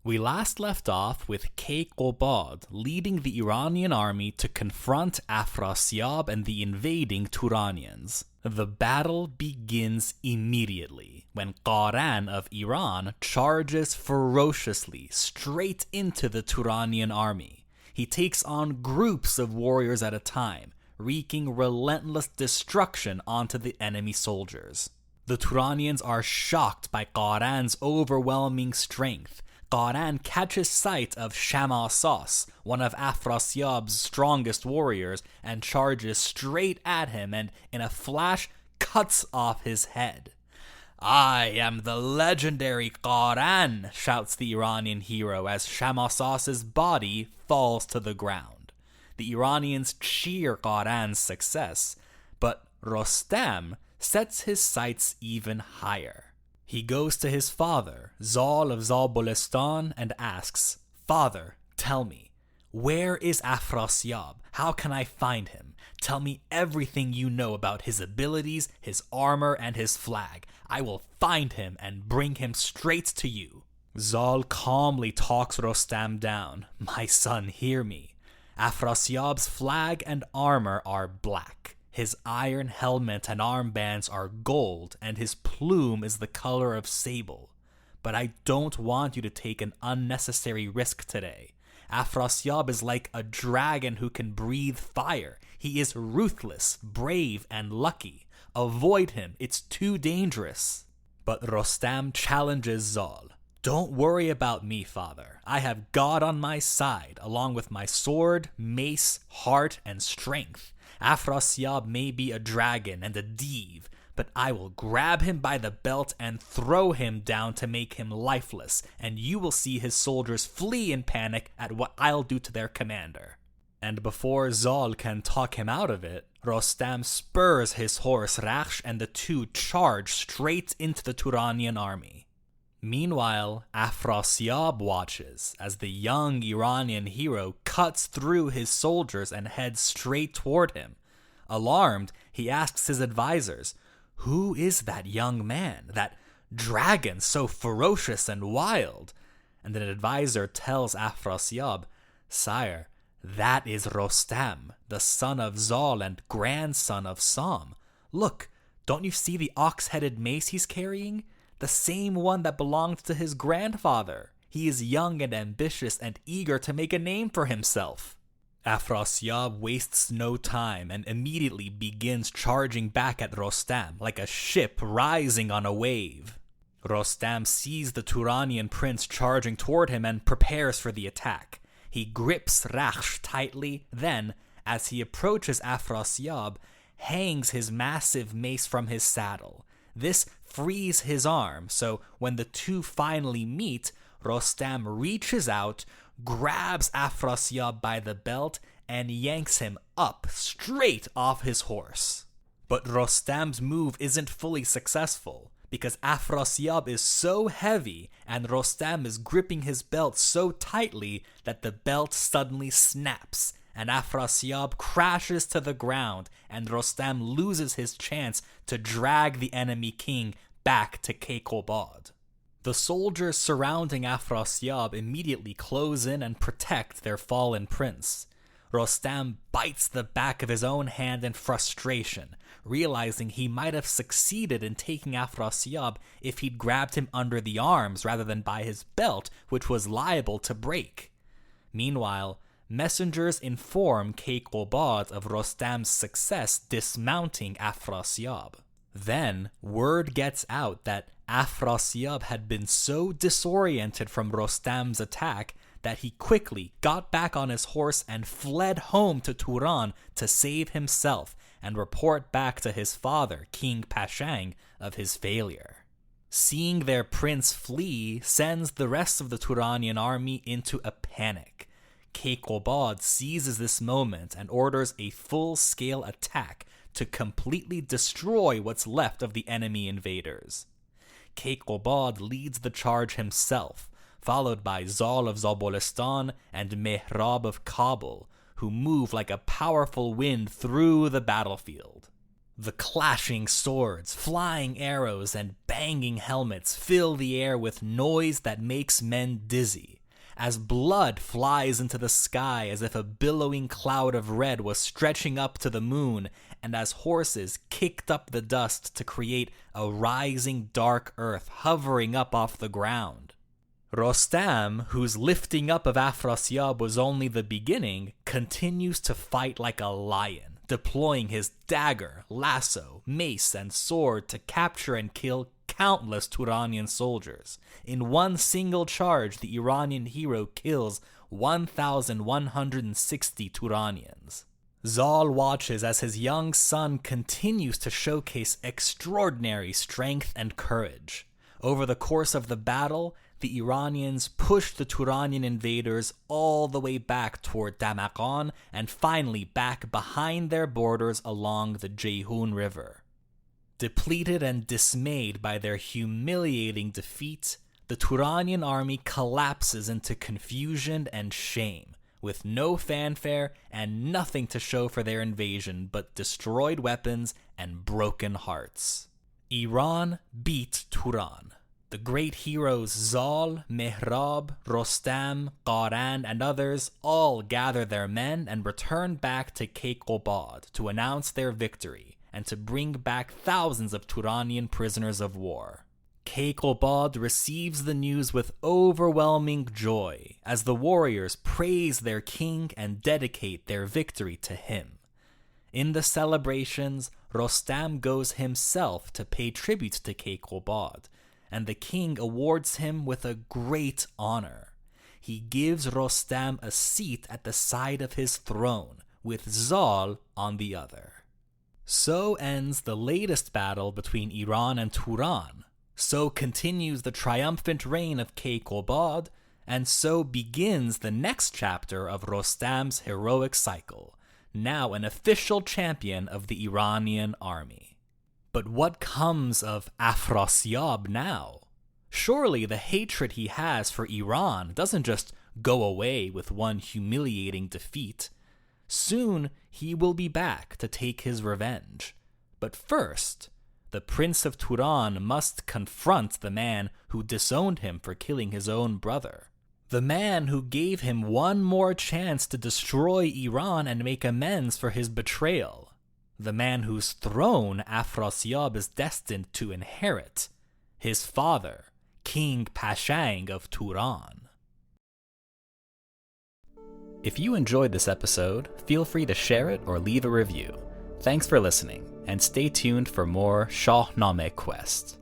We last left off with Kayqubad leading the Iranian army to confront Afrasiyab and the invading Turanians. The battle begins immediately when Qaran of Iran charges ferociously straight into the Turanian army. He takes on groups of warriors at a time, wreaking relentless destruction onto the enemy soldiers. The Turanians are shocked by Qaran's overwhelming strength. Qaran catches sight of Shamasas, one of Afrasiyab's strongest warriors, and charges straight at him and, in a flash, cuts off his head. "I am the legendary Qaran," shouts the Iranian hero as Shamasas' body falls to the ground. The Iranians cheer Qaran's success, but Rostam sets his sights even higher. He goes to his father, Zal of Zabulistan, and asks, "Father, tell me, where is Afrasiyab? How can I find him? Tell me everything you know about his abilities, his armor, and his flag. I will find him and bring him straight to you." Zal calmly talks Rostam down. "My son, hear me. Afrasiyab's flag and armor are black. His iron helmet and armbands are gold, and his plume is the color of sable. But I don't want you to take an unnecessary risk today. Afrasiyab is like a dragon who can breathe fire. He is ruthless, brave, and lucky. Avoid him, it's too dangerous." But Rostam challenges Zal. "Don't worry about me, father. I have God on my side, along with my sword, mace, heart, and strength. Afrasiyab may be a dragon and a div, but I will grab him by the belt and throw him down to make him lifeless, and you will see his soldiers flee in panic at what I'll do to their commander." And before Zal can talk him out of it, Rostam spurs his horse Rakhsh and the two charge straight into the Turanian army. Meanwhile, Afrasiyab watches as the young Iranian hero cuts through his soldiers and heads straight toward him. Alarmed, he asks his advisors, "Who is that young man, that dragon so ferocious and wild?" And an advisor tells Afrasiyab, "Sire, that is Rostam, the son of Zal and grandson of Sam. Look, don't you see the ox-headed mace he's carrying? The same one that belonged to his grandfather. He is young and ambitious and eager to make a name for himself." Afrasiyab wastes no time and immediately begins charging back at Rostam like a ship rising on a wave. Rostam sees the Turanian prince charging toward him and prepares for the attack. He grips Rakhsh tightly, then, as he approaches Afrasiyab, hangs his massive mace from his saddle. This frees his arm, so when the two finally meet, Rostam reaches out, grabs Afrasiyab by the belt, and yanks him up straight off his horse. But Rostam's move isn't fully successful, because Afrasiyab is so heavy and Rostam is gripping his belt so tightly that the belt suddenly snaps, and Afrasiyab crashes to the ground, and Rostam loses his chance to drag the enemy king back to Kayqubad. The soldiers surrounding Afrasiyab immediately close in and protect their fallen prince. Rostam bites the back of his own hand in frustration, realizing he might have succeeded in taking Afrasiyab if he'd grabbed him under the arms rather than by his belt, which was liable to break. Meanwhile, messengers inform Kayqubad of Rostam's success dismounting Afrasiyab. Then, word gets out that Afrasiyab had been so disoriented from Rostam's attack that he quickly got back on his horse and fled home to Turan to save himself and report back to his father, King Pashang, of his failure. Seeing their prince flee sends the rest of the Turanian army into a panic. Kayqubad seizes this moment and orders a full-scale attack to completely destroy what's left of the enemy invaders. Kayqubad leads the charge himself, followed by Zal of Zabulistan and Mehrab of Kabul, who move like a powerful wind through the battlefield. The clashing swords, flying arrows, and banging helmets fill the air with noise that makes men dizzy, as blood flies into the sky as if a billowing cloud of red was stretching up to the moon, and as horses kicked up the dust to create a rising dark earth hovering up off the ground. Rostam, whose lifting up of Afrasiyab was only the beginning, continues to fight like a lion, deploying his dagger, lasso, mace, and sword to capture and kill countless Turanian soldiers. In one single charge, the Iranian hero kills 1,160 Turanians. Zal watches as his young son continues to showcase extraordinary strength and courage. Over the course of the battle, the Iranians pushed the Turanian invaders all the way back toward Damaqan and finally back behind their borders along the Ceyhun River. Depleted and dismayed by their humiliating defeat, the Turanian army collapses into confusion and shame, with no fanfare and nothing to show for their invasion but destroyed weapons and broken hearts. Iran beat Turan. The great heroes Zal, Mehrab, Rostam, Qaran, and others all gather their men and return back to Kayqubad to announce their victory and to bring back thousands of Turanian prisoners of war. Kayqubad receives the news with overwhelming joy as the warriors praise their king and dedicate their victory to him. In the celebrations, Rostam goes himself to pay tribute to Kayqubad, and the king awards him with a great honor. He gives Rostam a seat at the side of his throne, with Zal on the other. So ends the latest battle between Iran and Turan. So continues the triumphant reign of Kayqubad, and so begins the next chapter of Rostam's heroic cycle, now an official champion of the Iranian army. But what comes of Afrasiyab now? Surely the hatred he has for Iran doesn't just go away with one humiliating defeat. Soon he will be back to take his revenge. But first, the Prince of Turan must confront the man who disowned him for killing his own brother. The man who gave him one more chance to destroy Iran and make amends for his betrayal. The man whose throne Afrasiyab is destined to inherit. His father, King Pashang of Turan. If you enjoyed this episode, feel free to share it or leave a review. Thanks for listening, and stay tuned for more Shahnameh Quest.